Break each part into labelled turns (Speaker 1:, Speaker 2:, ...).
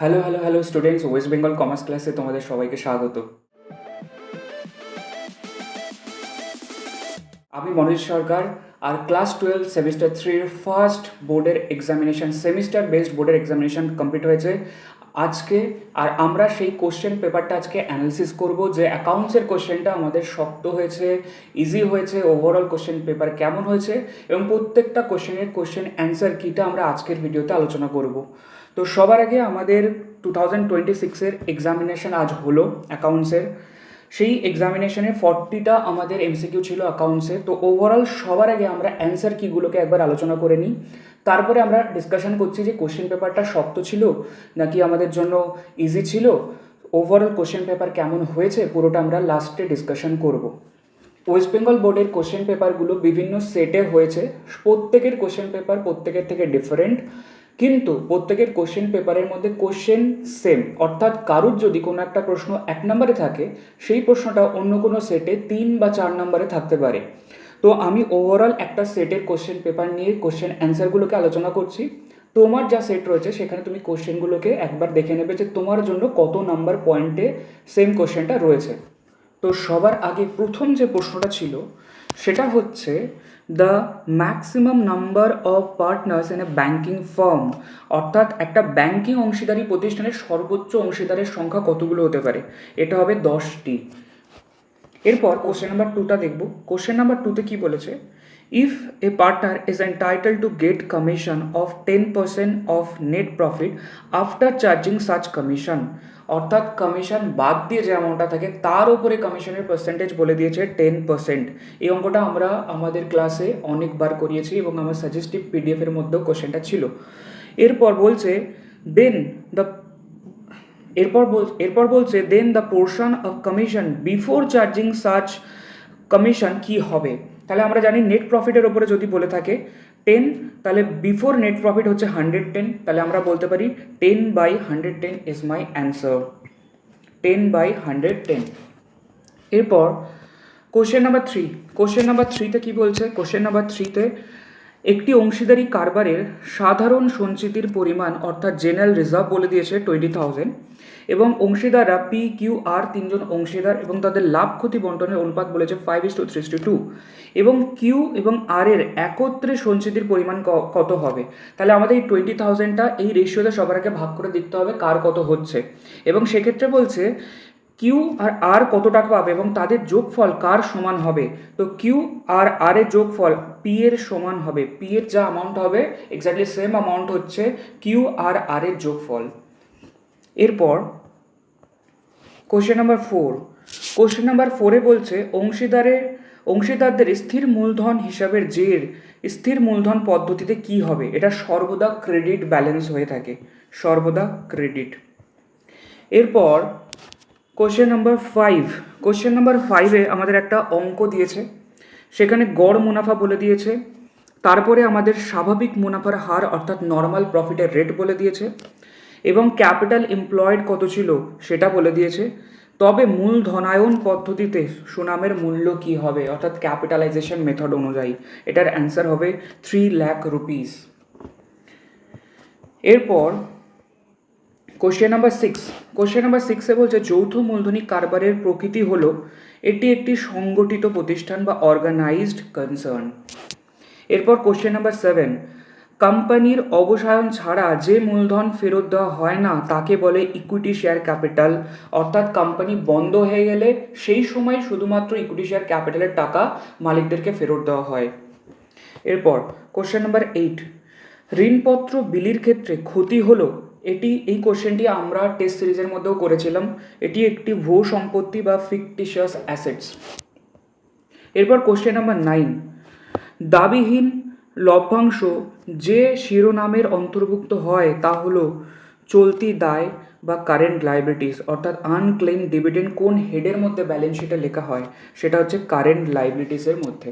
Speaker 1: Hello students, West Bengal commerce ক্লাসে তোমাদের সবাইকে স্বাগত। আমি মনোজ সরকার, আর ক্লাস 12 সেমিস্টার 3 ফার্স্ট বোর্ডের এক্সামিনেশন, সেমিস্টার বেসড বোর্ডের এক্সামিনেশন কমপ্লিট হয়েছে আজকে। আর আমরা সেই কোশ্চেন পেপারটা আজকে অ্যানালিসিস করব, যে অ্যাকাউন্টসের কোশ্চেনটা আমাদের শক্ত হয়েছে, ইজি হয়েছে, ওভারঅল কোশ্চেন পেপার কেমন হয়েছে, এবং প্রত্যেকটা কোশ্চেনের কোশ্চেন অ্যান্সার কিটা আমরা আজকের ভিডিওতে আলোচনা করব। তো সবার আগে আমাদের 2026-এর এক্সামিনেশন আজ হলো অ্যাকাউন্টসের। সেই এক্সামিনেশনে 40টা আমাদের এমসিকিউ ছিল অ্যাকাউন্টসে। তো ওভারঅল সবার আগে আমরা অ্যান্সার কিগুলোকে একবার আলোচনা করে নিই, তারপরে আমরা ডিসকাশন করছি যে কোশ্চেন পেপারটা শক্ত ছিল নাকি আমাদের জন্য ইজি ছিল, ওভারঅল কোশ্চেন পেপার কেমন হয়েছে পুরোটা আমরা লাস্টে ডিসকাশন করব। ওয়েস্ট বেঙ্গল বোর্ডের কোশ্চেন পেপারগুলো বিভিন্ন সেটে হয়েছে, প্রত্যেকের কোশ্চেন পেপার প্রত্যেকের থেকে ডিফারেন্ট, কিন্তু প্রত্যেকের কোশ্চেন পেপারের মধ্যে কোশ্চেন সেম, অর্থাৎ কারুর যদি কোনো একটা প্রশ্ন 1 নম্বরে থাকে, সেই প্রশ্নটা অন্য কোনো সেটে 3 বা 4 নম্বরে থাকতে পারে। তো আমি ওভারঅল একটা সেটের কোশ্চেন পেপার নিয়ে কোশ্চেন অ্যান্সারগুলোকে আলোচনা করছি। তোমার যা সেট রয়েছে সেখানে তুমি কোশ্চেনগুলোকে একবার দেখে নেবে যে তোমার জন্য কত নাম্বার পয়েন্টে সেম কোশ্চেনটা রয়েছে। তো সবার আগে প্রথম যে প্রশ্নটা ছিল সেটা হচ্ছে, the maximum number of partners in a banking farm, অর্থাৎ একটা ব্যাঙ্কিং অংশীদারি প্রতিষ্ঠানের সর্বোচ্চ অংশীদারের সংখ্যা কতগুলো হতে পারে? এটা হবে 10টি। এরপর কোশ্চেন নাম্বার 2টা দেখব। কোশ্চেন নাম্বার 2তে কী বলেছে, if a partner is entitle to get commission of 10% of net profit after charging such commission, অর্থাৎ কমিশন বাদ দিয়ে যে অ্যামাউন্টটা থাকে তার উপরে কমিশনের পার্সেন্টেজ বলে দিয়েছে 10%। এই অঙ্কটা আমরা আমাদের ক্লাসে অনেকবার করিয়েছি এবং আমার সাজেস্টিভ পিডিএফের মধ্যেও কোশ্চেনটা ছিল। এরপর বলছে দেন দ্য এরপর বলছে then the portion of commission before charging such commission কি হবে? তাহলে আমরা জানি নেট প্রফিটের ওপরে যদি বলে থাকে 10, তাহলে বিফোর নেট প্রফিট হচ্ছে 110, তাহলে আমরা বলতে পারি 10/110 ইজ মাই অ্যান্সার, 10/110। এরপর কোশ্চেন নাম্বার 3, কোশ্চেন নাম্বার 3তে কী বলছে? কোশ্চেন নাম্বার 3তে একটি অংশীদারি কারবারের সাধারণ সঞ্চিতির পরিমাণ অর্থাৎ জেনারেল রিজার্ভ বলে দিয়েছে 20,000, এবং অংশীদাররা পি কিউ আর 3জন অংশীদার এবং তাদের লাভ ক্ষতি বন্টনের অনুপাত বলেছে 5:3:2, এবং কিউ এবং আর এর একত্রে সঞ্চিতির পরিমাণ কত হবে? তাহলে আমাদের এই 20,000টা এই রেশিওতে সবার আগে ভাগ করে দেখতে হবে কার কত হচ্ছে, এবং সেক্ষেত্রে বলছে কিউ আর আর কত টাকা পাবে এবং তাদের যোগফল কার সমান হবে? তো কিউ আর আর এর যোগফল পি এর সমান হবে, পি এর যা অ্যামাউন্ট হবে এক্স্যাক্টলি সেম অ্যামাউন্ট হচ্ছে কিউ আর আর এর যোগফল। এরপর কোশ্চেন নাম্বার 4, কোশ্চেন নাম্বার 4-এ বলছে অংশীদারদের স্থির মূলধন হিসাবের জের স্থির মূলধন পদ্ধতিতে কি হবে? এটা সর্বদা ক্রেডিট ব্যালেন্স হয়ে থাকে, সর্বদা ক্রেডিট। এরপর কোশ্চেন নাম্বার 5, কোশ্চেন নাম্বার 5-এ আমাদের একটা অঙ্ক দিয়েছে, সেখানে গড় মুনাফা বলে দিয়েছে, তারপরে আমাদের স্বাভাবিক মুনাফার হার অর্থাৎ নর্মাল প্রফিটের রেট বলে দিয়েছে, এবং ক্যাপিটাল এমপ্লয়েড কত ছিল সেটা বলে দিয়েছে। তবে মূলধনায়ন পদ্ধতিতে সুনামের মূল্য কি হবে, অর্থাৎ ক্যাপিটালাইজেশন মেথড অনুযায়ী এটার অ্যান্সার হবে 3 লাখ রুপিস। এরপর কোশ্চেন নাম্বার 6, কোশ্চেন নাম্বার 6-এ বলছে যৌথ মূলধনী কারবারের প্রকৃতি হলো এটি একটি সংগঠিত প্রতিষ্ঠান বা অর্গানাইজড কনসার্ন। এরপর কোশ্চেন নাম্বার 7, কোম্পানির অবসায়ন ছাড়া যে মূলধন ফেরত দেওয়া হয় না তাকে বলে ইকুইটি শেয়ার ক্যাপিটাল, অর্থাৎ কোম্পানি বন্ধ হয়ে গেলে সেই সময় শুধুমাত্র ইকুইটি শেয়ার ক্যাপিটালের টাকা মালিকদেরকে ফেরত দেওয়া হয়। এরপর কোশ্চেন নাম্বার 8, ঋণপত্র বিলির ক্ষেত্রে ক্ষতি হলো, এই কোশ্চেনটি আমরা টেস্ট সিরিজের মধ্যেও করেছিলাম, এটি একটি ভূ সম্পত্তি বা ফিকটিশিয়াস অ্যাসেটস। এরপর কোশ্চেন নাম্বার 9, দাবিহীন লভ্যাংশ যে শিরোনামের অন্তর্ভুক্ত হয় তা হলো চলতি দায় বা কারেন্ট লাইবিলিটিস, অর্থাৎ আনক্লেইম ডিভিডেন্ড কোন হেডের মধ্যে ব্যালেন্স শিটে লেখা হয়? সেটা হচ্ছে কারেন্ট লাইবিলিটিসের মধ্যে।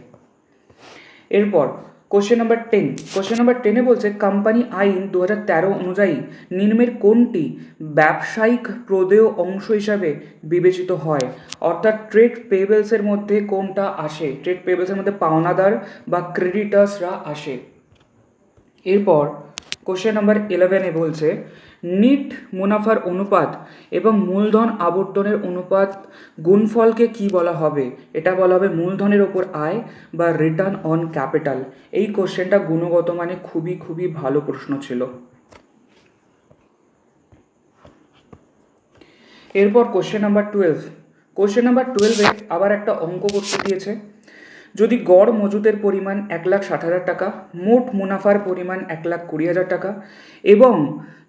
Speaker 1: এরপর কোশ্চেন নাম্বার 10, কোশ্চেন নাম্বার 10-এ বলছে কোম্পানি আইন 2013 অনুযায়ী নিম্নের কোনটি ব্যবসায়িক প্রদেয় অংশ হিসাবে বিবেচিত হয়? অর্থাৎ ট্রেড পেয়েবলসের মধ্যে কোনটা আসে? ট্রেড পেয়েবলসের মধ্যে পাওনাদার বা ক্রেডিটার্সরা আসে। এরপর কোশ্চেন নাম্বার 11-এ বলছে নিট মুনাফার অনুপাত এবং মূলধন আবর্তনের অনুপাত গুণফলকে কি বলা হবে? এটা বলা হবে মূলধনের ওপর আয় বা রিটার্ন অন ক্যাপিটাল। এই কোশ্চেনটা গুণগত মানে খুবই খুবই ভালো প্রশ্ন ছিল। এরপর কোশ্চেন নাম্বার 12। কোশ্চেন নাম্বার 12-এ আবার একটা অঙ্ক করতে দিয়েছে। যদি গড় মজুতের পরিমাণ 1,60,000 টাকা, মোট মুনাফার পরিমাণ 1,20,000 টাকা এবং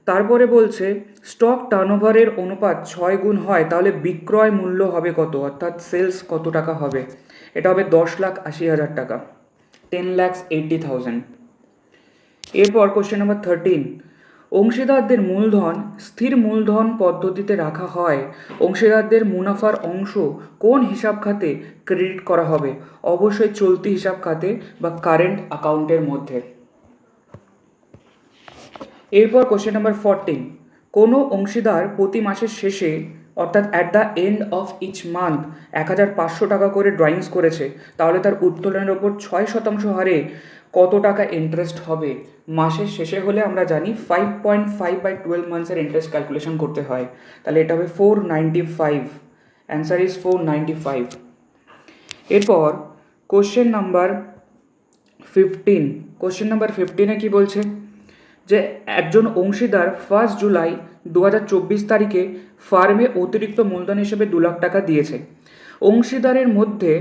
Speaker 1: তারপরে বলছে স্টক টার্নওভারের অনুপাত 6 গুণ হয়, তাহলে বিক্রয় মূল্য হবে কত, অর্থাৎ সেলস কত টাকা হবে? এটা হবে 10,80,000 টাকা, 10,80,000। এরপর কোশ্চেন নাম্বার 13। অংশীদারদের মূলধন স্থির মূলধন পদ্ধতিতে রাখা হয়, অংশীদারদের মুনাফার অংশ কোন হিসাব খাতে ক্রেডিট করা হবে? অবশ্যই চলতি হিসাব খাতে বা কারেন্ট অ্যাকাউন্টের মধ্যে। এরপর কোশ্চেন নাম্বার 14। কোনো অংশীদার প্রতি মাসের শেষে অর্থাৎ at the end of each month 1,500 টাকা করে ড্রয়িংস করেছে, তাহলে তার উত্তোলনের ওপর 6% হারে কত টাকা ইন্টারেস্ট হবে? মাসের শেষে হলে আমরা জানি 5.5/12 মান্থসের ইন্টারেস্ট ক্যালকুলেশন করতে হয়, তাহলে এটা হবে 495। Answer is 495। এরপর কোশ্চেন নাম্বার 15। কোশ্চেন নাম্বার 15-এ কী বলছে? যে একজন অংশীদার 1 জুলাই 2024 তারিখে ফার্মে অতিরিক্ত মূলধন হিসেবে 2 লাখ টাকা দিয়েছে। অংশীদারের মধ্যে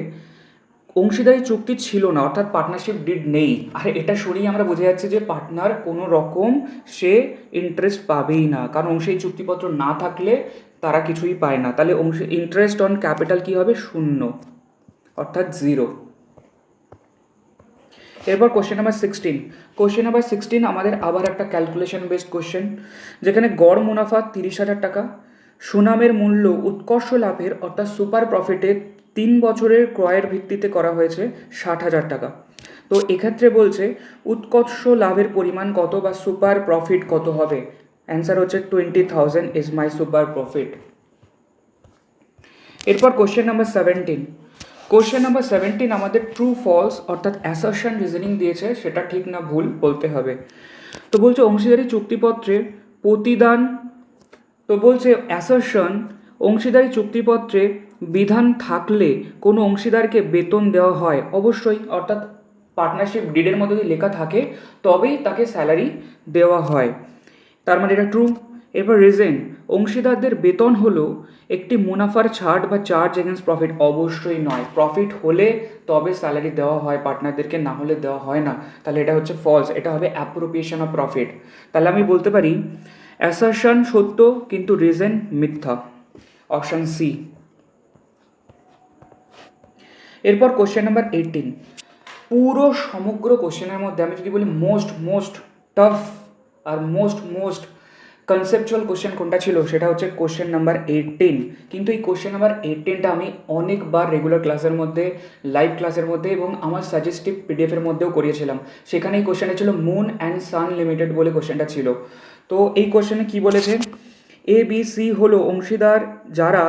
Speaker 1: অংশীদারি চুক্তি ছিল না, অর্থাৎ পার্টনারশিপ ডিড নেই। আর এটা শুনেই আমরা বুঝে যাচ্ছি যে পার্টনার কোনো রকম সে ইন্টারেস্ট পাবেই না, কারণ অংশীদারি চুক্তিপত্র না থাকলে তারা কিছুই পায় না। তাহলে ইন্টারেস্ট অন ক্যাপিটাল কী হবে? 0, অর্থাৎ 0। এরপর কোশ্চেন নাম্বার 16। কোশ্চেন নাম্বার 16 আমাদের আবার একটা ক্যালকুলেশন বেসড কোশ্চেন, যেখানে গড় মুনাফা 30,000 টাকা, সুনামের মূল্য উৎকর্ষ লাভের অর্থাৎ সুপার প্রফিটের 3 বছরের ক্রয়ের ভিত্তিতে করা হয়েছে 60,000 টাকা। তো এক্ষেত্রে বলছে উৎকর্ষ লাভের পরিমাণ কত বা সুপার প্রফিট কত হবে? অ্যান্সার হচ্ছে 20,000 ইজ মাই সুপার প্রফিট। এরপর কোশ্চেন নাম্বার 17। কোশ্চেন নাম্বার 17 আমাদের ট্রু ফলস অর্থাৎ অ্যাসারশন রিজনিং দিয়েছে, সেটা ঠিক না ভুল বলতে হবে। তো বলছে অংশীদারি চুক্তিপত্রে প্রতিদান, তো বলছে অ্যাসারশন অংশীদারি চুক্তিপত্রে বিধান থাকলে কোনো অংশীদারকে বেতন দেওয়া হয়, অবশ্যই, অর্থাৎ পার্টনারশিপ ডিডের মধ্যে যদি লেখা থাকে তবেই তাকে স্যালারি দেওয়া হয়, তার মানে এটা ট্রু। এরপর রিজন, অংশীদারদের বেতন হলো একটি মুনাফার ছাড় বা চার্জ এগেন্স্ট প্রফিট, অবশ্যই নয়। প্রফিট হলে তবে স্যালারি দেওয়া হয় পার্টনারদেরকে, না হলে দেওয়া হয় না। তাহলে এটা হচ্ছে ফলস, এটা হবে অ্যাপ্রোপ্রিয়েশন অফ প্রফিট। তাহলে আমি বলতে পারি অ্যাসারশন সত্য কিন্তু রিজন মিথ্যা, অপশন সি। এরপর কোশ্চেন নাম্বার 18। পুরো সমগ্র কোশ্চেনের মধ্যে আমি যদি বলি মোস্ট টাফ আর মোস্ট কনসেপচুয়াল কোশ্চেন কোনটা ছিল, সেটা হচ্ছে কোশ্চেন নাম্বার 18। কিন্তু এই কোশ্চেন নাম্বার 18টা আমি অনেকবার রেগুলার ক্লাসের মধ্যে, লাইভ ক্লাসের মধ্যে এবং আমার সাজেস্টিভ পিডিএফের মধ্যেও করিয়েছিলাম। সেখানে এই কোশ্চেনটা ছিল মুন অ্যান্ড সান লিমিটেড বলে কোশ্চেনটা ছিল। তো এই কোশ্চেনে কি বলেছে? ABC হলো অংশীদার যারা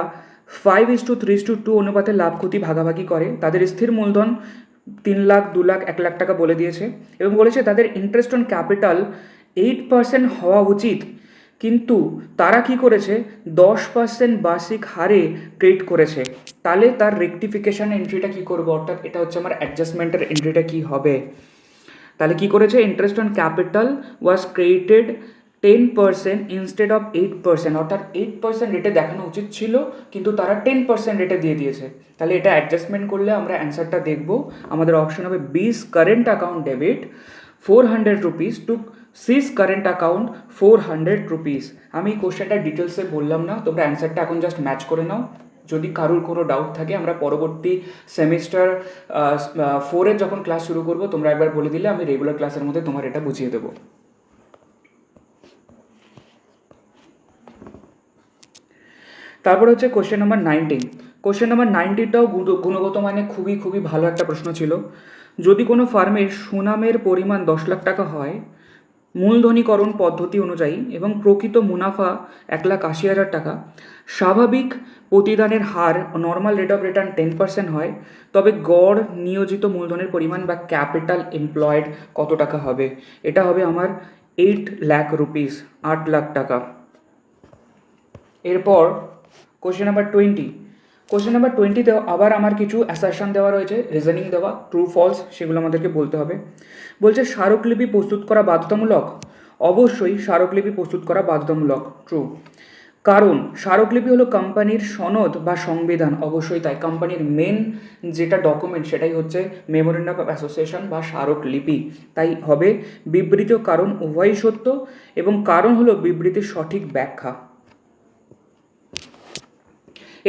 Speaker 1: 5:3:2 অনুপাতে লাভ ক্ষতি ভাগাভাগি করে, তাদের স্থির মূলধন 3 লাখ, 2 লাখ, 1 লাখ টাকা বলে দিয়েছে এবং বলেছে তাদের ইন্টারেস্ট অন ক্যাপিটাল 8% হওয়া উচিত, কিন্তু তারা কি করেছে 10% বার্ষিক হারে ক্রেডিট করেছে। তাহলে তার রেকটিফিকেশন এন্ট্রিটা কি করবো, অর্থাৎ এটা হচ্ছে আমার অ্যাডজাস্টমেন্টের এন্ট্রিটা কি হবে? তাহলে কি করেছে? Interest on capital was credited 10% instead of 8%, অর্থাৎ 8% রেটে দেখানো উচিত ছিল কিন্তু তারা 10% রেটে দিয়ে দিয়েছে। তাহলে এটা অ্যাডজাস্টমেন্ট করলে আমরা অ্যান্সারটা দেখব, আমাদের অপশন হবে B's current account debit 400 rupees to C's current account 400 rupees. আমি এই কোশ্চেনটা ডিটেলসে বললাম না, তোমরা অ্যান্সারটা এখন জাস্ট ম্যাচ করে নাও। যদি কারোর কোনো ডাউট থাকে আমরা পরবর্তী সেমিস্টার 4-এর যখন ক্লাস শুরু করব তোমরা একবার বলে দিলে আমি রেগুলার ক্লাসের মধ্যে তোমার এটা বুঝিয়ে দেবো। তারপর হচ্ছে কোশ্চেন নাম্বার 19। কোশ্চেন নাম্বার 19টাও গুণগত মানে খুবই ভালো একটা প্রশ্ন ছিল। যদি কোনো ফার্মের সুনামের পরিমাণ 10 লাখ টাকা হয় মূলধনীকরণ পদ্ধতি অনুযায়ী এবং প্রকৃত মুনাফা 1,80,000 টাকা, স্বাভাবিক প্রতিদানের হার নর্মাল রেট অফ রিটার্ন 10% হয়, তবে গড় নিয়োজিত মূলধনের পরিমাণ বা ক্যাপিটাল এমপ্লয়েড কত টাকা হবে? এটা হবে আমার 8 লাখ রুপিস, 8 লাখ টাকা। এরপর কোশ্চেন নাম্বার 20। কোশ্চেন নাম্বার 20তেও আবার আমার কিছু অ্যাসারশন দেওয়া রয়েছে, রিজনিং দেওয়া, ট্রু ফলস, সেগুলো আমাদেরকে বলতে হবে। বলছে স্মারকলিপি প্রস্তুত করা বাধ্যতামূলক। অবশ্যই স্মারকলিপি প্রস্তুত করা বাধ্যতামূলক, ট্রু। কারণ স্মারকলিপি হলো কোম্পানির সনদ বা সংবিধান, অবশ্যই তাই। কোম্পানির মেন যেটা ডকুমেন্ট সেটাই হচ্ছে মেমোরেন্ডাম অফ অ্যাসোসিয়েশন বা স্মারকলিপি, তাই হবে বিবৃত কারণ উভয়ই সত্য এবং কারণ হলো বিবৃতির সঠিক ব্যাখ্যা।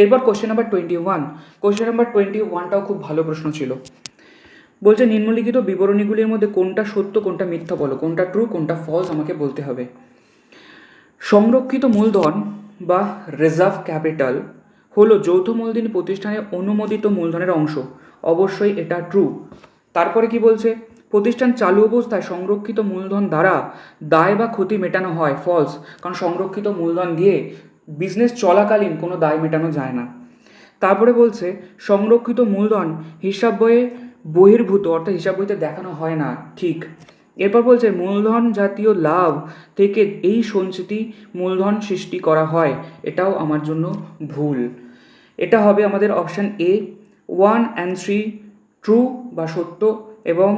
Speaker 1: এরপর কোশ্চেন নাম্বার 21। কোশ্চেন নাম্বার 21টাও খুব ভালো প্রশ্ন ছিল। বলছে নিম্নলিখিত বিবরণীগুলির মধ্যে কোনটা সত্য কোনটা মিথ্যা বলো, কোনটা ট্রু কোনটা ফলস আমাকে বলতে হবে। সংরক্ষিত মূলধন বা রিজার্ভ ক্যাপিটাল হলো যৌথ মূলধনী প্রতিষ্ঠানের অনুমোদিত মূলধনের অংশ, অবশ্যই এটা ট্রু। তারপরে কি বলছে, প্রতিষ্ঠান চালু অবস্থায় সংরক্ষিত মূলধন দ্বারা দায় বা ক্ষতি মেটানো হয়, ফলস। কারণ সংরক্ষিত মূলধন দিয়ে বিজনেস চলাকালীন কোনো দায় মেটানো যায় না। তারপরে বলছে সংরক্ষিত মূলধন হিসাব বইয়ে বহির্ভূত, অর্থাৎ হিসাব বইতে দেখানো হয় না, ঠিক। এরপর বলছে মূলধন জাতীয় লাভ থেকে এই সঞ্চিতি মূলধন সৃষ্টি করা হয়, এটাও আমার জন্য ভুল। এটা হবে আমাদের অপশান এ, 1 and 3 ট্রু বা সত্য এবং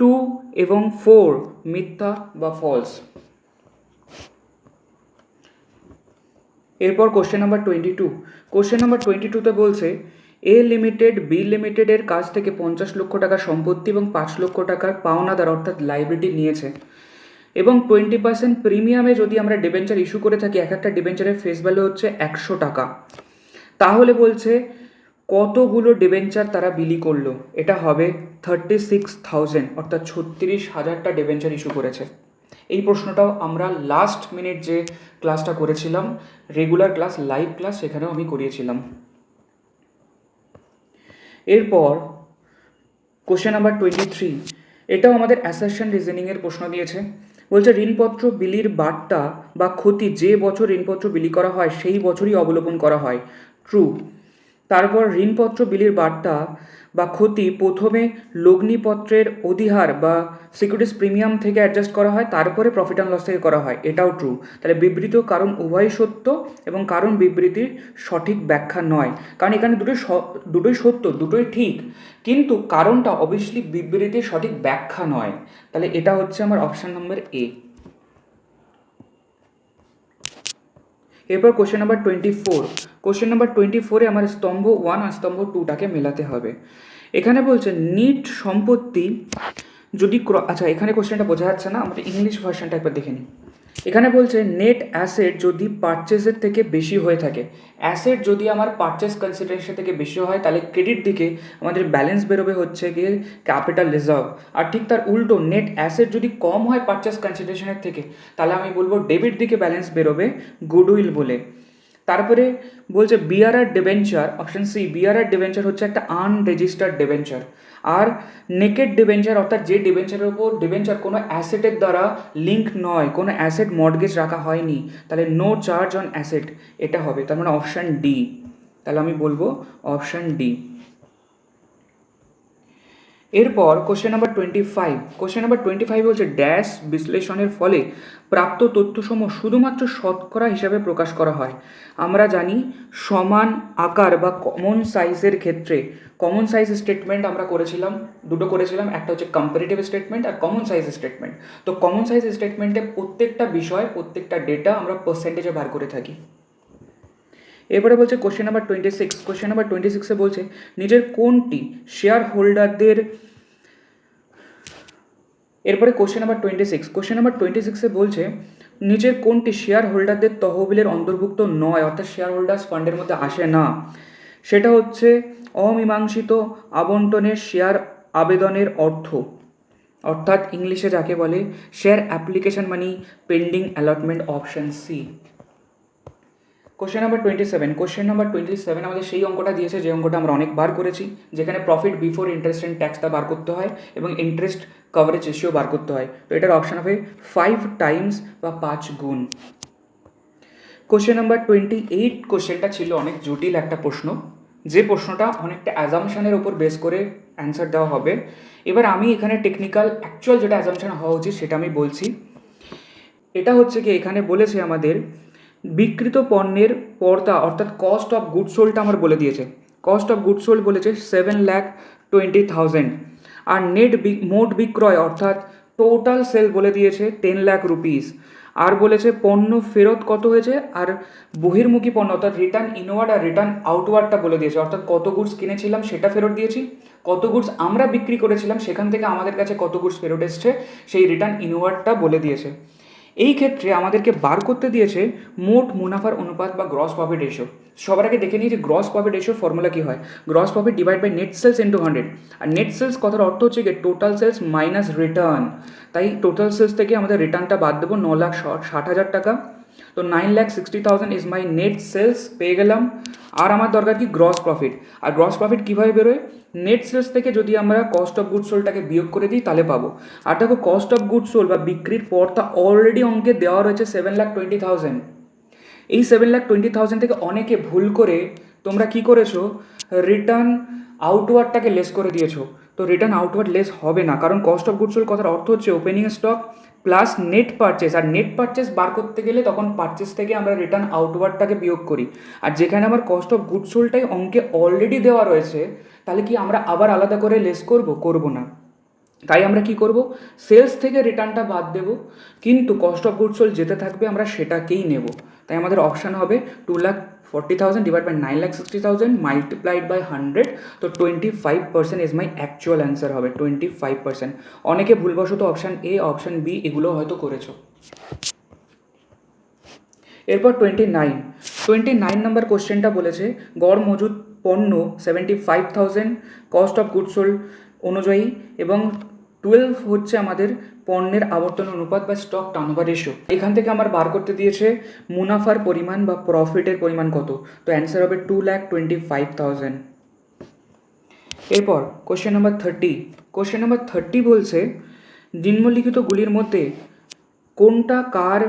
Speaker 1: 2 এবং 4 মিথ্যা বা ফলস। এরপর কোশ্চেন নাম্বার 22। কোশ্চেন নাম্বার 22তে বলছে এ লিমিটেড বি লিমিটেডের কাছ থেকে 50 লক্ষ টাকার সম্পত্তি এবং 5 লক্ষ টাকার পাওনাদার অর্থাৎ লাইবিলিটি নিয়েছে এবং 20% প্রিমিয়ামে যদি আমরা ডিবেঞ্চার ইস্যু করে থাকি, এক একটা ডিবেঞ্চারের ফেস ভ্যালু হচ্ছে 100 টাকা, তাহলে বলছে কতগুলো ডিবেঞ্চার তারা বিলি করলো, এটা হবে 36,000, অর্থাৎ 36,000টা ডিবেঞ্চার ইস্যু করেছে। এই প্রশ্নটাও আমরা লাস্ট মিনিট যে ক্লাসটা করেছিলাম, রেগুলার ক্লাস, লাইভ ক্লাস, সেখানেও আমি করিয়েছিলাম। এরপর কোশ্চেন নাম্বার 23, এটাও আমাদের অ্যাসারশন রিজনিংয়ের প্রশ্ন দিয়েছে। বলছে ঋণপত্র বিলির বার্তা বা ক্ষতি যে বছর ঋণপত্র বিলি করা হয় সেই বছরই অবলোপন করা হয়, ট্রু। তারপর ঋণপত্র বিলির বার্তা বা ক্ষতি প্রথমে লগ্নিপত্রের অধিহার বা সিকিউরিটিস প্রিমিয়াম থেকে অ্যাডজাস্ট করা হয়, তারপরে প্রফিট অ্যান্ড লস থেকে করা হয়, এটাও ট্রু। তাহলে বিবৃত কারণ উভয়ই সত্য এবং কারণ বিবৃতির সঠিক ব্যাখ্যা নয়, কারণ এখানে দুটোই সত্য, দুটোই ঠিক, কিন্তু কারণটা অবভিয়াসলি বিবৃতির সঠিক ব্যাখ্যা নয়। তাহলে এটা হচ্ছে আমার অপশান নম্বর এ। এরপর কোশ্চেন নাম্বার 24। কোশ্চেন নাম্বার 24-এ আমার স্তম্ভ 1 আর স্তম্ভ 2টাকে মেলাতে হবে। এখানে বলছে নিট সম্পত্তি যদি আচ্ছা, এখানে কোশ্চেনটা বোঝা যাচ্ছে না, আমাদের ইংলিশ ভার্সনটা একবার দেখে নিই। এখানে বলছে নেট অ্যাসেট যদি পারচেসের থেকে বেশি হয়ে থাকে, অ্যাসেট যদি আমার পারচেস কনসিডারেশন থেকে বেশি হয় তাহলে ক্রেডিট দিকে আমাদের ব্যালেন্স বেরোবে হচ্ছে গিয়ে ক্যাপিটাল রিজার্ভ, আর ঠিক তার উল্টো নেট অ্যাসেট যদি কম হয় পারচেস কনসিডারেশনের থেকে তাহলে আমি বলবো ডেবিট দিকে ব্যালেন্স বেরোবে গুডউইল বলে। তারপরে বলছে বিআরআর ডিবেঞ্চার, অপশন সি, বিআরআর ডিবেঞ্চার হচ্ছে একটা আনরেজিস্টার্ড ডিবেঞ্চার। আর নেকেড ডিবেঞ্চার অর্থাৎ যে ডিবেঞ্চারের উপর ডিবেঞ্চার কোনো অ্যাসেটের দ্বারা লিঙ্ক নয়, কোনো অ্যাসেট মর্টগেজ রাখা হয়নি, তাহলে নো চার্জ অন অ্যাসেট, এটা হবে। তার মানে অপশান ডি, তাহলে আমি বলবো অপশান ডি। এরপর কোশ্চেন নাম্বার 25। কোশ্চেন নাম্বার 25 বলছে ড্যাশ বিশ্লেষণের ফলে প্রাপ্ত তথ্যসমূহ শুধুমাত্র শতকরা হিসাবে প্রকাশ করা হয়। আমরা জানি সমান আকার বা কমন সাইজের ক্ষেত্রে কমন সাইজ স্টেটমেন্ট আমরা করেছিলাম, দুটো করেছিলাম, একটা হচ্ছে কম্পারেটিভ স্টেটমেন্ট আর কমন সাইজ স্টেটমেন্ট। তো কমন সাইজ স্টেটমেন্টে প্রত্যেকটা বিষয় প্রত্যেকটা ডেটা আমরা পার্সেন্টেজে বার করে থাকি। এরপরে বলছে কোশ্চেন নাম্বার 26। কোশ্চেন নাম্বার 26-এ বলছে নিজের কোনটি শেয়ার হোল্ডারদের, এরপরে কোশ্চেন নাম্বার 26। কোশ্চেন নাম্বার 26-এ বলছে নিজের কোনটি শেয়ার হোল্ডারদের তহবিলের অন্তর্ভুক্ত নয়, অর্থাৎ শেয়ার হোল্ডার্স ফান্ডের মধ্যে আসে না, সেটা হচ্ছে অমীমাংসিত আবন্টনের শেয়ার আবেদনের অর্থ, অর্থাৎ ইংলিশে যাকে বলে share application money pending allotment, option C. Question number 27। Question number 27 আমাদের সেই অঙ্কটা দিয়েছে যে অঙ্কটা আমরা অনেকবার করেছি, যেখানে প্রফিট বিফোর ইন্টারেস্ট অ্যান্ড ট্যাক্সটা বার করতে হয় এবং ইন্টারেস্ট কভারেজ রেশিও বার করতে হয়। তো এটার অপশান হবে 5 টাইমস বা 5 গুণ। কোশ্চেন নাম্বার 28 কোশ্চেনটা ছিল অনেক জটিল একটা প্রশ্ন, যে প্রশ্নটা অনেকটা অ্যাজামশানের ওপর বেস করে অ্যান্সার দেওয়া হবে। এবার আমি এখানে টেকনিক্যাল অ্যাকচুয়াল যেটা অ্যাজামশান হওয়া উচিত সেটা আমি বলছি। এটা হচ্ছে কি, এখানে বলেছে আমাদের বিক্রিত পণ্যের পর্দা অর্থাৎ কস্ট অফ গুড সোল্ডটা আমার বলে দিয়েছে। কস্ট অফ গুড সোল্ড বলেছে 7,20,000 আর মোট বিক্রয় অর্থাৎ টোটাল সেল বলে দিয়েছে 10,00,000 রুপিস। আর বলেছে পণ্য ফেরত কত হয়েছে, আর বহির্মুখী পণ্য অর্থাৎ রিটার্ন ইনওয়ার্ড আর রিটার্ন আউটওয়ার্ডটা বলে দিয়েছে, অর্থাৎ কত গুডস কিনেছিলাম সেটা ফেরত দিয়েছি, কত গুডস আমরা বিক্রি করেছিলাম সেখান থেকে আমাদের কাছে কত গুডস ফেরত এসছে সেই রিটার্ন ইনওয়ার্ডটা বলে দিয়েছে। এই ক্ষেত্রে আমাদেরকে বার করতে দিয়েছে মোট মুনাফার অনুপাত বা গ্রস প্রফিট রেশিও। সবার আগে দেখে নিই যে গ্রস প্রফিট রেশিওর ফর্মুলা কী হয়। Gross profit divide by net sales into 100। আর নেট সেলস কথার অর্থ হচ্ছে কি টোটাল সেলস মাইনাস রিটার্ন। তাই টোটাল সেলস থেকে আমাদের রিটার্নটা বাদ দেবো 9,60,000 টাকা। তো 9,60,000 ইজ মাই নেট সেলস পেয়ে গেলাম। আর আমার দরকার কি গ্রস প্রফিট। আর গ্রস প্রফিট কীভাবে বেরোয়, নেট সেলস থেকে যদি আমরা কস্ট অফ গুড সোল্ডটাকে বিয়োগ করে দিই তাহলে পাবো। আর দেখো কস্ট অফ গুড সোল্ড বা বিক্রির পরটা অলরেডি অঙ্কে দেওয়া রয়েছে 7,20,000। এই 7,20,000 থেকে অনেকে ভুল করে তোমরা কি করেছো, রিটার্ন আউটওয়ার্ডটাকে লেস করে দিয়েছো। তো রিটার্ন আউটওয়ার্ড লেস হবে না, কারণ কস্ট অফ গুড সোল্ড কথার অর্থ হচ্ছে opening stock plus net purchase. আর নেট পারচেস বার করতে গেলে তখন পারচেস থেকে আমরা রিটার্ন আউটওয়ার্ডটাকে বিয়োগ করি। আর যেখানে আমার কস্ট অফ গুড সোল্ডটাই অঙ্কে অলরেডি দেওয়া রয়েছে, তাহলে কি আমরা আবার আলাদা করে লেস করবো না। তাই আমরা কি করব, সেলস থেকে রিটার্নটা বাদ দেব, কিন্তু কস্ট অফ গুড সোল্ড যেতে থাকবে আমরা সেটাকেই নেব। তাই আমাদের অপশান হবে 2,40,000 ডিভাইড বাই 9,60,000 মাল্টিপ্লাইড বাই 100। তো 25% ইজ মাই অ্যাকচুয়াল অ্যান্সার হবে 25%। অনেকে ভুলবশত অপশান এ অপশান বি এগুলো হয়তো করেছো। এরপর 29 নম্বর কোশ্চেনটা বলেছে গড় মজুদ পণ্য 75,000 কস্ট অফ গুড সোল্ড অনুযায়ী এবং 12 হচ্ছে আমাদের পণ্যের আবর্তন অনুপাত বা স্টক টার্নওভার রেশিও। এখান থেকে আমার বার করতে দিয়েছে মুনাফার পরিমাণ বা প্রফিটের পরিমাণ কত। তো অ্যান্সার হবে 2,25,000। এরপর কোশ্চেন নাম্বার 30 বলছে নিম্নলিখিতগুলির মধ্যে কোনটা কার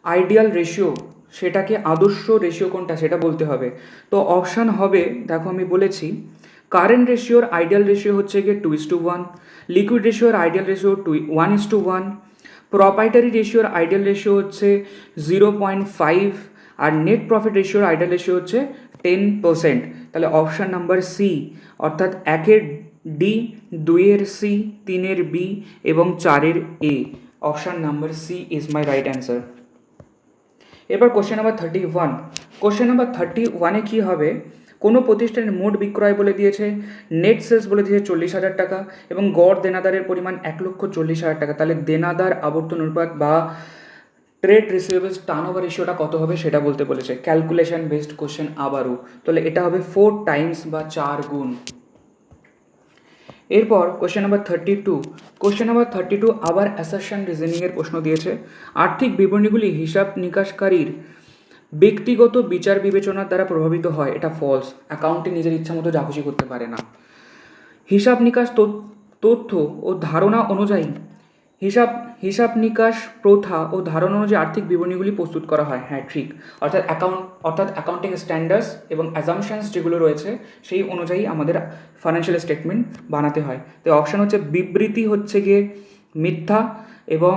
Speaker 1: আইডিয়াল রেশিও, সেটাকে আদর্শ রেশিও কোনটা সেটা বলতে হবে। তো অপশান হবে, দেখো আমি বলেছি কারেন্ট রেশিওর আইডিয়াল রেশিও হচ্ছে গিয়ে 2:1, লিকুইড রেশিওর আইডিয়াল রেশিও 1:1, প্রপাইটারি রেশিওর আইডিয়াল রেশিও হচ্ছে 0.5 আর নেট প্রফিট রেশিওর আইডিয়াল রেশিও হচ্ছে 10%। তাহলে অপশান নাম্বার সি অর্থাৎ 1-এর ডি, 2-এর সি, 3-এর বি এবং 4-এর A. Option number C is my right answer. এবার কোশ্চেন নাম্বার 31 কী হবে, কোনো প্রতিষ্ঠানের মোট বিক্রয় বলে দিয়েছে, নেট সেলস বলে দিয়েছে 40,000 টাকা এবং গড় দেনাদারের পরিমাণ 1,40,000 টাকা। তাহলে দেনাদার আবর্তন অনুপাত বা ট্রেড রিসিভেবলস টার্নওভার রেশিওটা কত হবে সেটা বলতে বলেছে। ক্যালকুলেশন বেসড কোশ্চেন আবারও, তাহলে এটা হবে 4 টাইমস বা 4 গুণ। এরপর কোশ্চেন নাম্বার 32 আবার অ্যাসারশন রিজনিংয়ের প্রশ্ন দিয়েছে। আর্থিক বিবরণীগুলি হিসাব নিকাশকারীর ব্যক্তিগত বিচার বিবেচনার দ্বারা প্রভাবিত হয়, এটা ফলস। অ্যাকাউন্টে নিজের ইচ্ছা মতো যা খুশি করতে পারে না। হিসাব নিকাশ তথ্য ও ধারণা অনুযায়ী হিসাব নিকাশ প্রথা ও ধারণা অনুযায়ী আর্থিক বিবরণীগুলি প্রস্তুত করা হয়, হ্যাঁ ঠিক। অর্থাৎ অ্যাকাউন্টিং স্ট্যান্ডার্ডস এবং অ্যাজাম্পশনস যেগুলো রয়েছে সেই অনুযায়ী আমাদের ফাইন্যান্সিয়াল স্টেটমেন্ট বানাতে হয়। তো অপশান হচ্ছে বিবৃতি হচ্ছে গিয়ে মিথ্যা এবং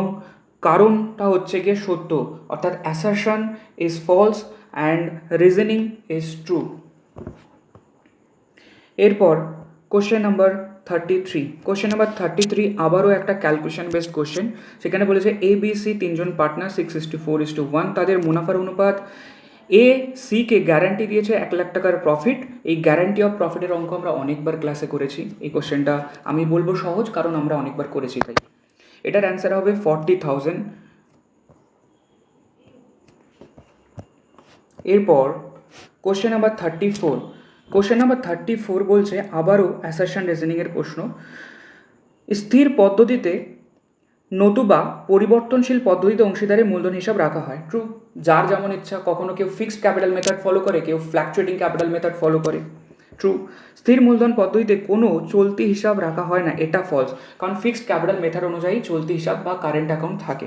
Speaker 1: কারণটা হচ্ছে গিয়ে সত্য, অর্থাৎ assertion is false and reasoning is true. এরপর কোশ্চেন নাম্বার 33 আবারও একটা ক্যালকুলেশন বেসড কোশ্চেন। সেখানে বলেছে ABC 3জন পার্টনার 6:4:1, তাদের মুনাফার অনুপাত। এ সিকে গ্যারান্টি দিয়েছে 1,00,000 টাকার প্রফিট। এই গ্যারান্টি অফ প্রফিটের অঙ্ক আমরা অনেকবার ক্লাসে করেছি। এই কোশ্চেনটা আমি বলবো সহজ, কারণ আমরা অনেকবার করেছি তাই। এটার অ্যান্সার হবে 40,000। এরপর কোশ্চেন নাম্বার 34 বলছে আবারও অ্যাসারশন রিজনিংয়ের প্রশ্ন। স্থির পদ্ধতিতে নতুবা পরিবর্তনশীল পদ্ধতিতে অংশীদারের মূলধন হিসাব রাখা হয়, ট্রু। যার যেমন ইচ্ছা, কখনো কেউ ফিক্সড ক্যাপিটাল মেথড ফলো করে, কেউ ফ্ল্যাকচুয়েটিং ক্যাপিটাল মেথড ফলো করে, ট্রু। স্থির মূলধন পদ্ধতিতে কোনো চলতি হিসাব রাখা হয় না, এটা ফলস, কারণ ফিক্সড ক্যাপিটাল মেথড অনুযায়ী চলতি হিসাব বা কারেন্ট অ্যাকাউন্ট থাকে।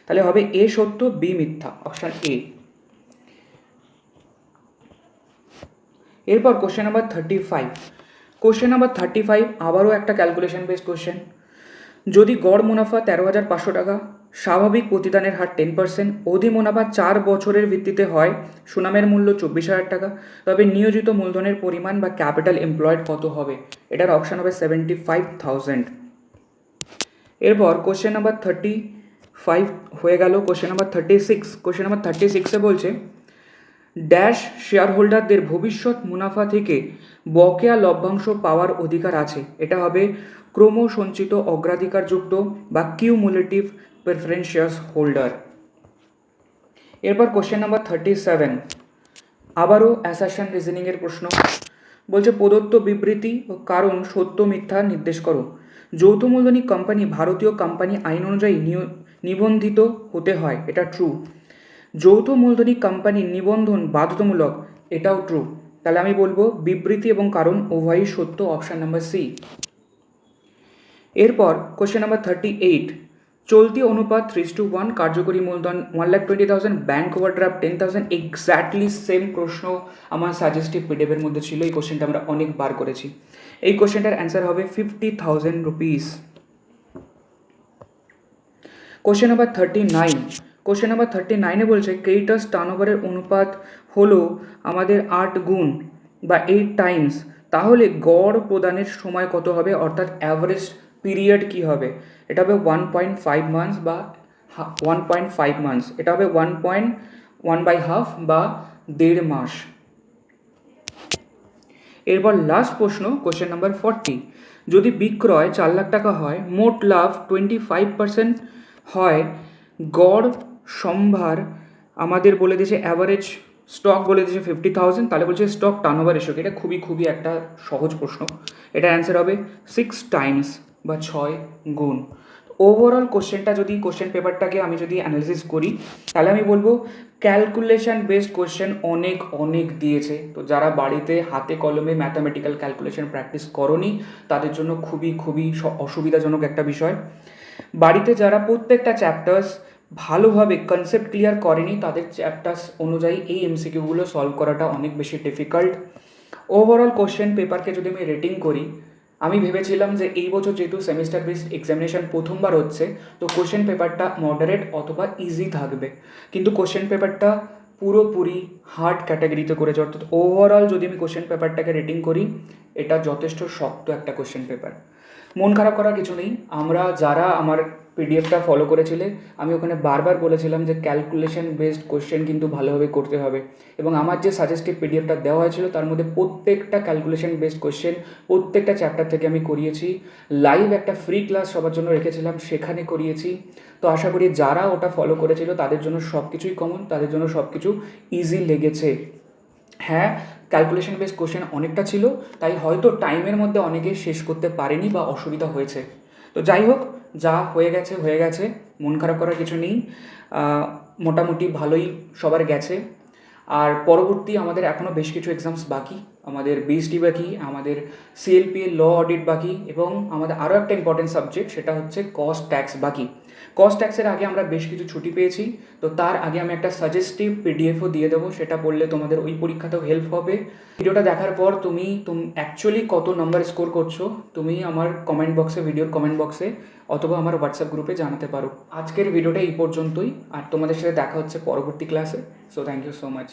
Speaker 1: তাহলে হবে এ সত্য বি মিথ্যা, অপশান এ। এরপর কোশ্চেন নাম্বার 35 আবারও একটা ক্যালকুলেশন বেসড কোশ্চেন। যদি গড় মুনাফা 13,500 টাকা, স্বাভাবিক প্রতিদানের হার 10%, অধি মুনাফা 4 বছরের ভিত্তিতে হয়, সুনামের মূল্য 24,000 টাকা, তবে নিয়োজিত মূলধনের পরিমাণ বা ক্যাপিটাল এমপ্লয়েড কত হবে? এটার অপশান হবে 75,000। এরপর কোশ্চেন নাম্বার 35 হয়ে গেল। কোশ্চেন নাম্বার 36, কোশ্চেন নাম্বার 36-এ বলছে ড্যাশ শেয়ার হোল্ডারদের ভবিষ্যৎ মুনাফা থেকে বকেয়া লভ্যাংশ পাওয়ার অধিকার আছে। এটা হবে ক্রমসঞ্চিত অগ্রাধিকারযুক্ত বা কিউমুলেটিভ প্রেফারেন্স শেয়ার্স হোল্ডার। এরপর কোশ্চেন নাম্বার 37, আবারও অ্যাসারশন রিজনিংয়ের প্রশ্ন। বলছে প্রদত্ত বিবৃতি ও কারণ সত্য মিথ্যা নির্দেশ করো। যৌথ মূলধনী কোম্পানি ভারতীয় কোম্পানি আইন অনুযায়ী নিবন্ধিত হতে হয়, এটা ট্রু। যৌথ মূলধনী কোম্পানির নিবন্ধন বাধ্যতামূলক, এটাও ট্রু। তাহলে আমি বলবো বিবৃতি এবং কারণ উভয়ই সত্য, অপশান নাম্বার সি। এরপর কোশ্চেন নাম্বার 38, চলতি অনুপাত 3:1, কার্যকরী মূলধন 1,20,000, ব্যাঙ্ক ওভারড্রাফট 10,000। এক্স্যাক্টলি সেম প্রশ্ন আমার সাজেস্টিভ পিডিএফের মধ্যে ছিল। এই কোশ্চেনটা আমরা অনেকবার করেছি। এই কোশ্চেনটার অ্যান্সার হবে 50,000 rupees. Question number 39, question number 39-এ বলছে ক্রেডিটার্স টার্নওভারের অনুপাত হলো আমাদের 8 গুণ বা 8 টাইমস, তাহলে গড় প্রদানের সময় কত হবে, অর্থাৎ অ্যাভারেজ পিরিয়ড কি হবে? এটা হবে 1.5 মান্থস বা 1.5 মান্থস, এটা হবে 1.1/2 বা 1.5 মাস। এরপর লাস্ট প্রশ্ন কোশ্চেন নাম্বার 40, যদি বিক্রয় 4 লাখ টাকা হয়, মোট লাভ 25% হয়, গড় সম্ভার আমাদের বলে দিয়েছে অ্যাভারেজ স্টক বলে দিয়েছে 50,000, তাহলে বলছে স্টক টার্নওভার রেশিও। এটা খুবই একটা সহজ প্রশ্ন। এটার অ্যান্সার হবে 6 টাইমস বা 6 গুণ। ওভারঅল কোশ্চেনটা যদি কোশ্চেন পেপারটাকে আমি যদি অ্যানালিসিস করি, তাহলে আমি বলবো ক্যালকুলেশন বেসড কোশ্চেন অনেক দিয়েছে। তো যারা বাড়িতে হাতে কলমে ম্যাথামেটিক্যাল ক্যালকুলেশন প্র্যাকটিস করনি তাদের জন্য খুবই অসুবিধাজনক একটা বিষয়। বাড়িতে যারা প্রত্যেকটা চ্যাপ্টার্স ভালোভাবে কনসেপ্ট ক্লিয়ার করেনি তাদের চ্যাপ্টার্স অনুযায়ী এই এমসিকিউগুলো সলভ করাটা অনেক বেশি ডিফিকাল্ট। ওভারঅল কোশ্চেন পেপারকে যদি আমি রেটিং করি, আমি ভেবেছিলাম যে এই বছর যেহেতু সেমিস্টার বেসড এক্সামিনেশন প্রথমবার হচ্ছে, তো কোশ্চেন পেপারটা মডারেট অথবা ইজি থাকবে, কিন্তু কোশ্চেন পেপারটা পুরোপুরি হার্ড ক্যাটাগরিতে করেছে। অর্থাৎ ওভারঅল যদি আমি কোশ্চেন পেপারটাকে রেটিং করি, এটা যথেষ্ট শক্ত একটা কোশ্চেন পেপার। মন খারাপ করার কিছু নেই। আমরা যারা আমার পিডিএফটা ফলো করেছিলে, আমি ওখানে বারবার বলেছিলাম যে ক্যালকুলেশন বেসড কোশ্চেন কিন্তু ভালোভাবে করতে হবে, এবং আমার যে সাজেস্টিভ পিডিএফটা দেওয়া হয়েছিল তার মধ্যে প্রত্যেকটা ক্যালকুলেশন বেসড কোশ্চেন প্রত্যেকটা চ্যাপ্টার থেকে আমি করিয়েছি। লাইভ একটা ফ্রি ক্লাস সবার জন্য রেখেছিলাম, সেখানে করিয়েছি। তো আশা করি যারা ওটা ফলো করেছিল তাদের জন্য সব কিছুই কমন, তাদের জন্য সব কিছু ইজি লেগেছে। হ্যাঁ, ক্যালকুলেশন বেসড কোশ্চেন অনেকটা ছিল, তাই হয়তো টাইমের মধ্যে অনেকে শেষ করতে পারেনি বা অসুবিধা হয়েছে। তো যাই হোক, যা হয়ে গেছে, মন খারাপ করার কিছু নেই। মোটামুটি ভালোই সবার গেছে। আর পরবর্তী আমাদের এখনও বেশ কিছু এক্সামস বাকি, আমাদের বিএসটি বাকি, আমাদের সিএলপিএ ল অডিট বাকি, এবং আমাদের আরও একটা ইম্পর্টেন্ট সাবজেক্ট সেটা হচ্ছে কস্ট ট্যাক্স বাকি। কস্ট ট্যাক্সের আগে আমরা বেশ কিছু ছুটি পেয়েছি, তো তার আগে আমি একটা সাজেস্টিভ পিডিএফও দিয়ে দেবো, সেটা পড়লে তোমাদের ওই পরীক্ষাতেও হেল্প হবে। ভিডিওটা দেখার পর তুমি অ্যাকচুয়ালি কত নাম্বার স্কোর করছো তুমি আমার কমেন্ট বক্সে, ভিডিওর কমেন্ট বক্সে অথবা আমার হোয়াটসঅ্যাপ গ্রুপে জানাতে পারো। আজকের ভিডিওটা এই পর্যন্তই, আর তোমাদের সাথে দেখা হচ্ছে পরবর্তী ক্লাসে। So thank you so much.